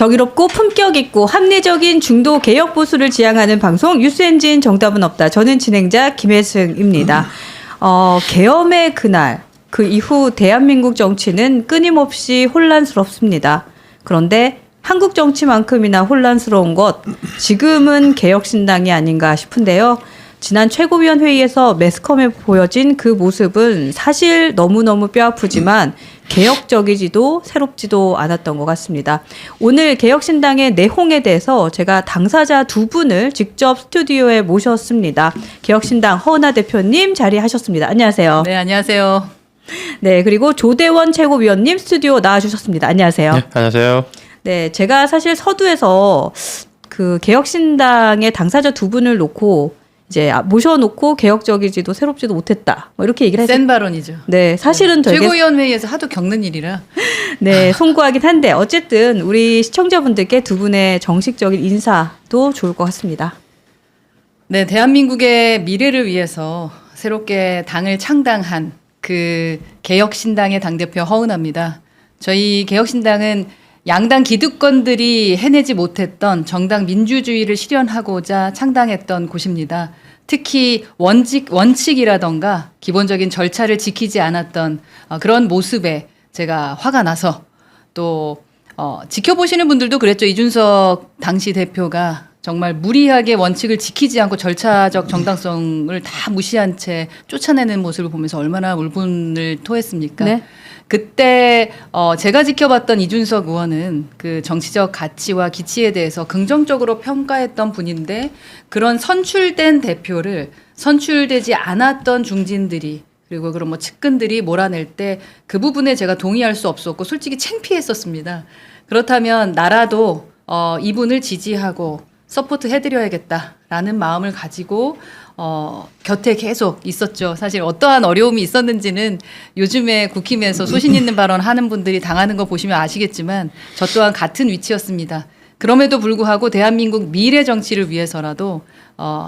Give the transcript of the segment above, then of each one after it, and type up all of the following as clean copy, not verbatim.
정의롭고 품격 있고 합리적인 중도 개혁 보수를 지향하는 방송 뉴스엔진 정답은 없다. 저는 진행자 김혜승입니다. 계엄의 그날 그 이후 대한민국 정치는 끊임없이 혼란스럽습니다. 그런데 한국 정치만큼이나 혼란스러운 것 지금은 개혁신당이 아닌가 싶은데요. 지난 최고위원 회의에서 매스컴에 보여진 그 모습은 사실 너무너무 뼈아프지만 개혁적이지도 새롭지도 않았던 것 같습니다. 오늘 개혁신당의 내홍에 대해서 제가 당사자 두 분을 직접 스튜디오에 모셨습니다. 개혁신당 허은하 대표님 자리하셨습니다. 안녕하세요. 네, 안녕하세요. 네, 그리고 조대원 최고위원님 스튜디오 나와주셨습니다. 안녕하세요. 네, 안녕하세요. 네, 제가 사실 서두에서 그 개혁신당의 당사자 두 분을 놓고 이제 모셔놓고 개혁적이지도 새롭지도 못했다. 뭐 이렇게 얘기를 했어요. 센 발언이죠. 네, 사실은 되게 최고위원회의에서 하도 겪는 일이라. 네, 송구하긴 한데 어쨌든 우리 시청자분들께 두 분의 정식적인 인사도 좋을 것 같습니다. 네, 대한민국의 미래를 위해서 새롭게 당을 창당한 그 개혁신당의 당대표 허은하입니다. 저희 개혁신당은 양당 기득권들이 해내지 못했던 정당 민주주의를 실현하고자 창당했던 곳입니다. 특히 원칙이라던가 기본적인 절차를 지키지 않았던 그런 모습에 제가 화가 나서 또 지켜보시는 분들도 그랬죠. 이준석 당시 대표가 정말 무리하게 원칙을 지키지 않고 절차적 정당성을 다 무시한 채 쫓아내는 모습을 보면서 얼마나 울분을 토했습니까? 네. 그때 제가 지켜봤던 이준석 의원은 그 정치적 가치와 기치에 대해서 긍정적으로 평가했던 분인데 그런 선출된 대표를 선출되지 않았던 중진들이 그리고 그런 뭐 측근들이 몰아낼 때 그 부분에 제가 동의할 수 없었고 솔직히 창피했었습니다. 그렇다면 나라도 이분을 지지하고 서포트 해드려야겠다라는 마음을 가지고 곁에 계속 있었죠. 사실 어떠한 어려움이 있었는지는 요즘에 국힘에서 소신 있는 발언 하는 분들이 당하는 거 보시면 아시겠지만 저 또한 같은 위치였습니다. 그럼에도 불구하고 대한민국 미래 정치를 위해서라도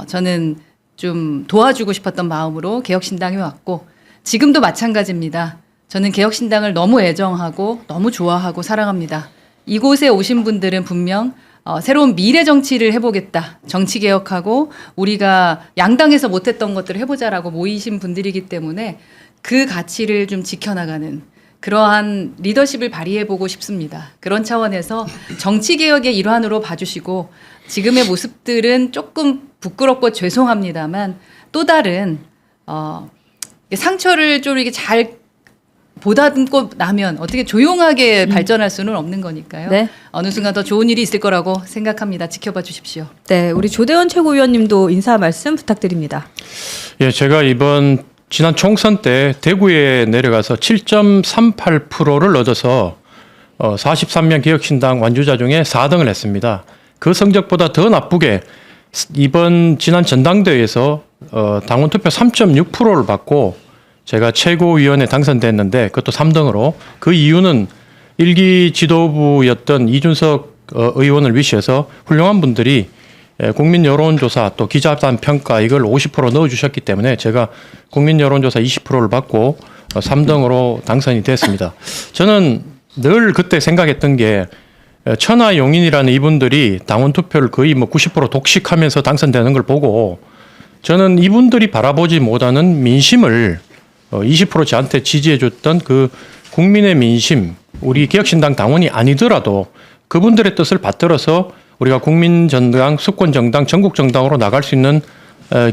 저는 좀 도와주고 싶었던 마음으로 개혁신당에 왔고 지금도 마찬가지입니다. 저는 개혁신당을 너무 애정하고 너무 좋아하고 사랑합니다. 이곳에 오신 분들은 분명 새로운 미래 정치를 해보겠다. 정치 개혁하고 우리가 양당에서 못했던 것들을 해보자라고 모이신 분들이기 때문에 그 가치를 좀 지켜나가는 그러한 리더십을 발휘해보고 싶습니다. 그런 차원에서 정치 개혁의 일환으로 봐주시고 지금의 모습들은 조금 부끄럽고 죄송합니다만 또 다른 상처를 좀 이렇게 잘 보다듬고 나면 어떻게 조용하게 발전할 수는 없는 거니까요. 네. 어느 순간 더 좋은 일이 있을 거라고 생각합니다. 지켜봐 주십시오. 네, 우리 조대원 최고위원님도 인사 말씀 부탁드립니다. 예, 제가 지난 총선 때 대구에 내려가서 7.38%를 얻어서 43명 개혁신당 완주자 중에 4등을 했습니다. 그 성적보다 더 나쁘게 지난 전당대회에서 당원 투표 3.6%를 받고 제가 최고위원에 당선됐는데 그것도 3등으로 그 이유는 일기 지도부였던 이준석 의원을 위시해서 훌륭한 분들이 국민 여론조사 또 기자단 평가 이걸 50% 넣어주셨기 때문에 제가 국민 여론조사 20%를 받고 3등으로 당선이 됐습니다. 저는 늘 그때 생각했던 게 천하용인이라는 이분들이 당원 투표를 거의 90% 독식하면서 당선되는 걸 보고 저는 이분들이 바라보지 못하는 민심을 20% 저한테 지지해줬던 그 국민의 민심, 우리 개혁신당 당원이 아니더라도 그분들의 뜻을 받들어서 우리가 국민정당, 수권정당, 전국정당으로 나갈 수 있는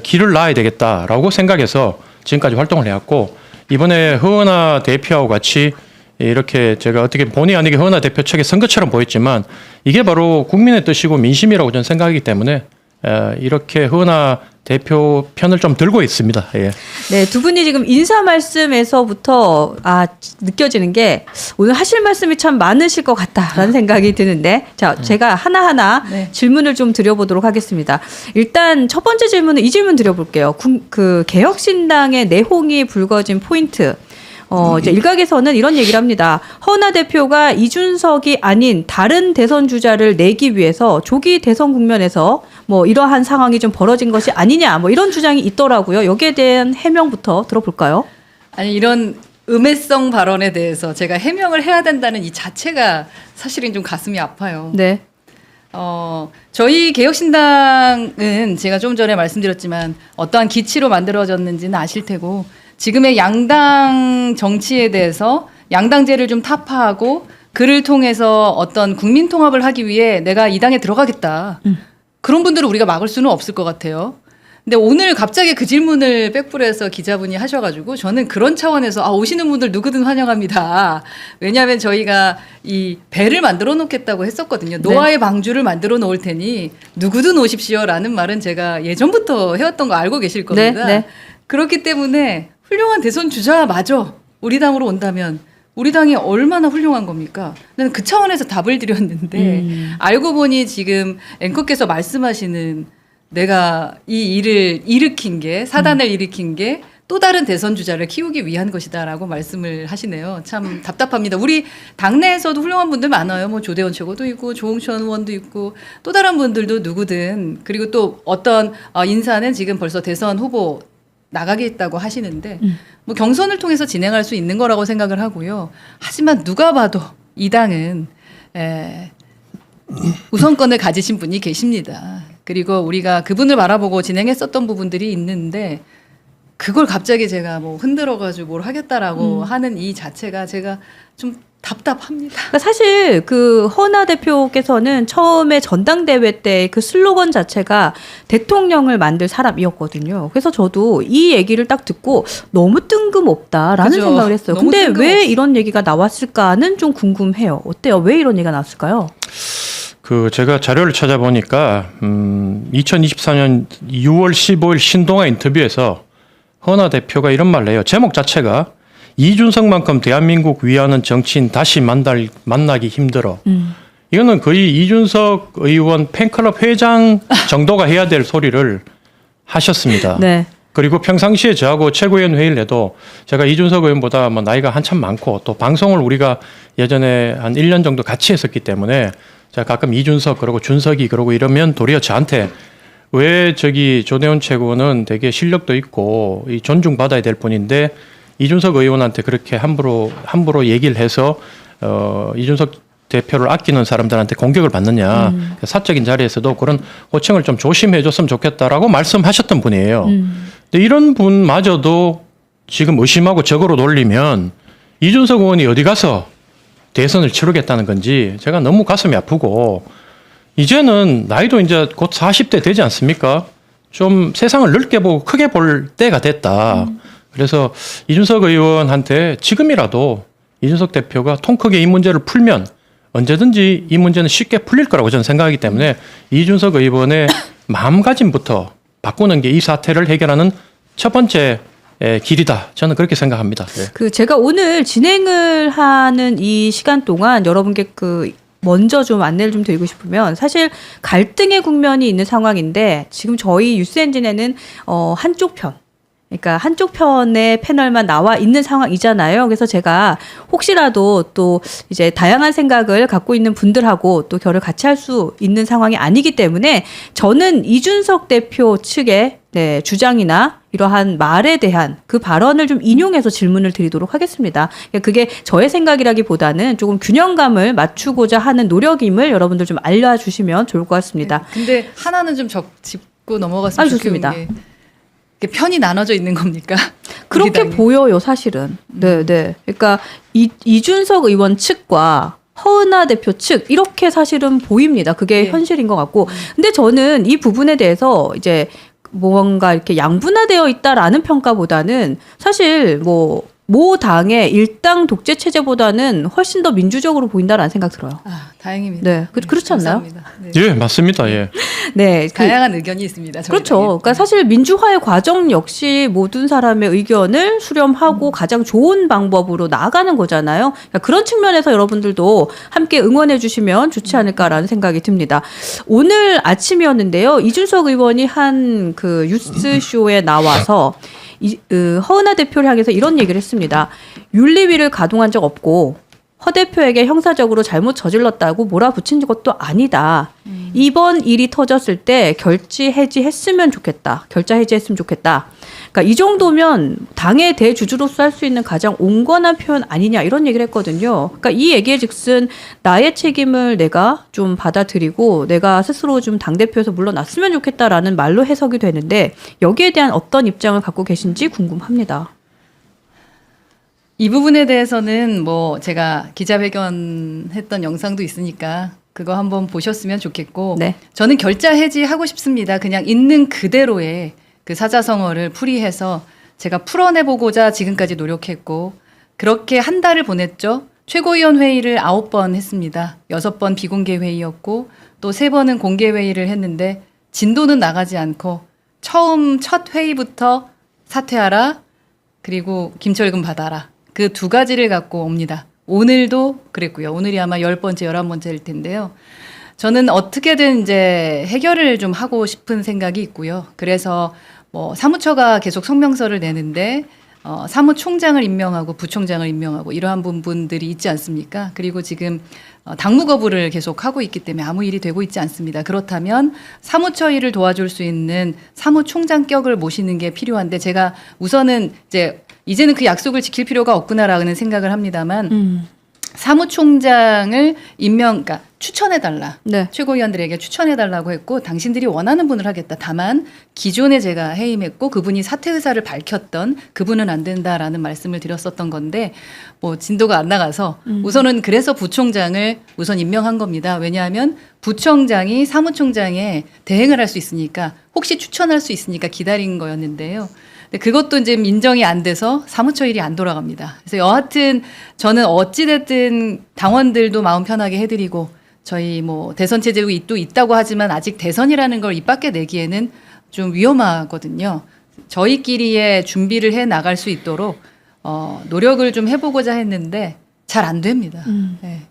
길을 놔야 되겠다라고 생각해서 지금까지 활동을 해왔고 이번에 허은하 대표하고 같이 이렇게 제가 어떻게 본의 아니게 허은하 대표 측의 선거처럼 보였지만 이게 바로 국민의 뜻이고 민심이라고 저는 생각하기 때문에 이렇게 허은하 대표 편을 좀 들고 있습니다. 예. 네, 두 분이 지금 인사 말씀에서부터 느껴지는 게 오늘 하실 말씀이 참 많으실 것 같다라는 생각이 드는데 자, 제가 하나하나 네. 질문을 좀 드려보도록 하겠습니다. 일단 첫 번째 질문은 이 질문 드려볼게요. 그 개혁신당의 내홍이 불거진 포인트. 이제 일각에서는 이런 얘기를 합니다. 허은하 대표가 이준석이 아닌 다른 대선 주자를 내기 위해서 조기 대선 국면에서 뭐 이러한 상황이 좀 벌어진 것이 아니냐 뭐 이런 주장이 있더라고요. 여기에 대한 해명부터 들어볼까요? 아니 이런 음해성 발언에 대해서 제가 해명을 해야 된다는 이 자체가 사실은 좀 가슴이 아파요. 네. 저희 개혁신당은 제가 좀 전에 말씀드렸지만 어떠한 기치로 만들어졌는지는 아실 테고 지금의 양당 정치에 대해서 양당제를 좀 타파하고 그를 통해서 어떤 국민 통합을 하기 위해 내가 이 당에 들어가겠다. 그런 분들을 우리가 막을 수는 없을 것 같아요. 근데 오늘 갑자기 그 질문을 백불에서 기자분이 하셔가지고 저는 그런 차원에서 오시는 분들 누구든 환영합니다. 왜냐하면 저희가 이 배를 만들어 놓겠다고 했었거든요. 노아의 방주를 만들어 놓을 테니 누구든 오십시오라는 말은 제가 예전부터 해왔던 거 알고 계실 겁니다. 네. 그렇기 때문에 훌륭한 대선 주자 맞아. 우리 당으로 온다면 우리 당이 얼마나 훌륭한 겁니까? 나는 그 차원에서 답을 드렸는데 알고 보니 지금 앵커께서 말씀하시는 내가 이 일을 일으킨 게 사단을 일으킨 게 또 다른 대선 주자를 키우기 위한 것이다라고 말씀을 하시네요. 참 답답합니다. 우리 당내에서도 훌륭한 분들 많아요. 뭐 조대원 최고도 있고 조홍천 의원도 있고 또 다른 분들도 누구든 그리고 또 어떤 인사는 지금 벌써 대선 후보 나가겠다고 하시는데 뭐 경선을 통해서 진행할 수 있는 거라고 생각을 하고요. 하지만 누가 봐도 이 당은 우선권을 가지신 분이 계십니다. 그리고 우리가 그분을 바라보고 진행했었던 부분들이 있는데 그걸 갑자기 제가 뭐 흔들어가지고 뭘 하겠다라고 하는 이 자체가 제가 좀 답답합니다. 그러니까 사실 그 허은하 대표께서는 처음에 전당대회 때 그 슬로건 자체가 대통령을 만들 사람이었거든요. 그래서 저도 이 얘기를 딱 듣고 너무 뜬금없다라는 그죠. 생각을 했어요. 너무 근데 왜 뜬금없어. 이런 얘기가 나왔을까는 좀 궁금해요. 어때요? 왜 이런 얘기가 나왔을까요? 제가 자료를 찾아보니까 2024년 6월 15일 신동아 인터뷰에서 허은하 대표가 이런 말을 해요. 제목 자체가 이준석만큼 대한민국 위하는 정치인 다시 만나기 힘들어. 이거는 거의 이준석 의원 팬클럽 회장 정도가 해야 될 소리를 하셨습니다. 네. 그리고 평상시에 저하고 최고위원 회의를 해도 제가 이준석 의원보다 뭐 나이가 한참 많고 또 방송을 우리가 예전에 한 1년 정도 같이 했었기 때문에 제가 가끔 이준석 그러고 준석이 그러고 이러면 도리어 저한테 왜 조대원 최고는 되게 실력도 있고 존중받아야 될 분인데 이준석 의원한테 그렇게 함부로 얘기를 해서 이준석 대표를 아끼는 사람들한테 공격을 받느냐. 사적인 자리에서도 그런 호칭을 좀 조심해 줬으면 좋겠다라고 말씀하셨던 분이에요. 근데 이런 분마저도 지금 의심하고 적으로 돌리면 이준석 의원이 어디 가서 대선을 치르겠다는 건지 제가 너무 가슴이 아프고 이제는 나이도 이제 곧 40대 되지 않습니까? 좀 세상을 넓게 보고 크게 볼 때가 됐다. 그래서 이준석 의원한테 지금이라도 이준석 대표가 통 크게 이 문제를 풀면 언제든지 이 문제는 쉽게 풀릴 거라고 저는 생각하기 때문에 이준석 의원의 마음가짐부터 바꾸는 게 이 사태를 해결하는 첫 번째 길이다. 저는 그렇게 생각합니다. 네. 제가 오늘 진행을 하는 이 시간 동안 여러분께 먼저 좀 안내를 좀 드리고 싶으면 사실 갈등의 국면이 있는 상황인데 지금 저희 뉴스엔진에는 한쪽 편 그러니까 한쪽 편의 패널만 나와 있는 상황이잖아요. 그래서 제가 혹시라도 또 이제 다양한 생각을 갖고 있는 분들하고 또 결을 같이 할 수 있는 상황이 아니기 때문에 저는 이준석 대표 측의 주장이나 이러한 말에 대한 그 발언을 좀 인용해서 질문을 드리도록 하겠습니다. 그게 저의 생각이라기보다는 조금 균형감을 맞추고자 하는 노력임을 여러분들 좀 알려주시면 좋을 것 같습니다. 근데 하나는 좀 짚고 넘어갔으면 좋습니다. 좋겠는 게 편이 나눠져 있는 겁니까? 그렇게 보여요, 사실은. 네. 그러니까 이준석 의원 측과 허은하 대표 측 이렇게 사실은 보입니다. 그게 현실인 것 같고. 근데 저는 이 부분에 대해서 이제 뭔가 이렇게 양분화되어 있다라는 평가보다는 사실 모 당의 일당 독재 체제보다는 훨씬 더 민주적으로 보인다라는 생각 들어요. 다행입니다. 네, 그렇지 않나요? 감사합니다. 네. 예, 맞습니다. 예. 네, 다양한 의견이 있습니다. 저희 그렇죠. 당에. 그러니까 사실 민주화의 과정 역시 모든 사람의 의견을 수렴하고 가장 좋은 방법으로 나아가는 거잖아요. 그러니까 그런 측면에서 여러분들도 함께 응원해 주시면 좋지 않을까라는 생각이 듭니다. 오늘 아침이었는데요. 이준석 의원이 한 그 뉴스쇼에 나와서 허은하 대표를 향해서 이런 얘기를 했습니다. 윤리위를 가동한 적 없고 허 대표에게 형사적으로 잘못 저질렀다고 몰아붙인 것도 아니다. 이번 일이 터졌을 때 결자 해지했으면 좋겠다. 그러니까 이 정도면 당의 대주주로서 할 수 있는 가장 온건한 표현 아니냐 이런 얘기를 했거든요. 그러니까 이 얘기에 즉슨 나의 책임을 내가 좀 받아들이고 내가 스스로 좀 당대표에서 물러났으면 좋겠다라는 말로 해석이 되는데 여기에 대한 어떤 입장을 갖고 계신지 궁금합니다. 이 부분에 대해서는 뭐 제가 기자회견했던 영상도 있으니까 그거 한번 보셨으면 좋겠고 네. 저는 결자 해지하고 싶습니다. 그냥 있는 그대로의 그 사자성어를 풀이해서 제가 풀어내보고자 지금까지 노력했고 그렇게 한 달을 보냈죠. 최고위원 회의를 9번 했습니다. 6번 비공개 회의였고 또 3번은 공개 회의를 했는데 진도는 나가지 않고 첫 회의부터 사퇴하라 그리고 김철금 받아라 그 두 가지를 갖고 옵니다. 오늘도 그랬고요. 오늘이 아마 10번째, 11번째일 텐데요. 저는 어떻게든 이제 해결을 좀 하고 싶은 생각이 있고요. 그래서 뭐 사무처가 계속 성명서를 내는데 사무총장을 임명하고 부총장을 임명하고 이러한 부분들이 있지 않습니까? 그리고 지금 당무 거부를 계속 하고 있기 때문에 아무 일이 되고 있지 않습니다. 그렇다면 사무처 일을 도와줄 수 있는 사무총장격을 모시는 게 필요한데 제가 우선은 이제는 그 약속을 지킬 필요가 없구나라는 생각을 합니다만 사무총장을 그러니까 추천해달라. 네. 최고위원들에게 추천해달라고 했고 당신들이 원하는 분을 하겠다. 다만 기존에 제가 해임했고 그분이 사퇴 의사를 밝혔던 그분은 안 된다라는 말씀을 드렸었던 건데 뭐 진도가 안 나가서 우선은 그래서 부총장을 우선 임명한 겁니다. 왜냐하면 부총장이 사무총장에 대행을 할 수 있으니까 혹시 추천할 수 있으니까 기다린 거였는데요. 근데 그것도 이제 인정이 안 돼서 사무처 일이 안 돌아갑니다. 그래서 여하튼 저는 어찌됐든 당원들도 마음 편하게 해드리고 저희 뭐 대선 체제도 있다고 하지만 아직 대선이라는 걸 입 밖에 내기에는 좀 위험하거든요. 저희끼리의 준비를 해 나갈 수 있도록 노력을 좀 해보고자 했는데 잘 안 됩니다. 네.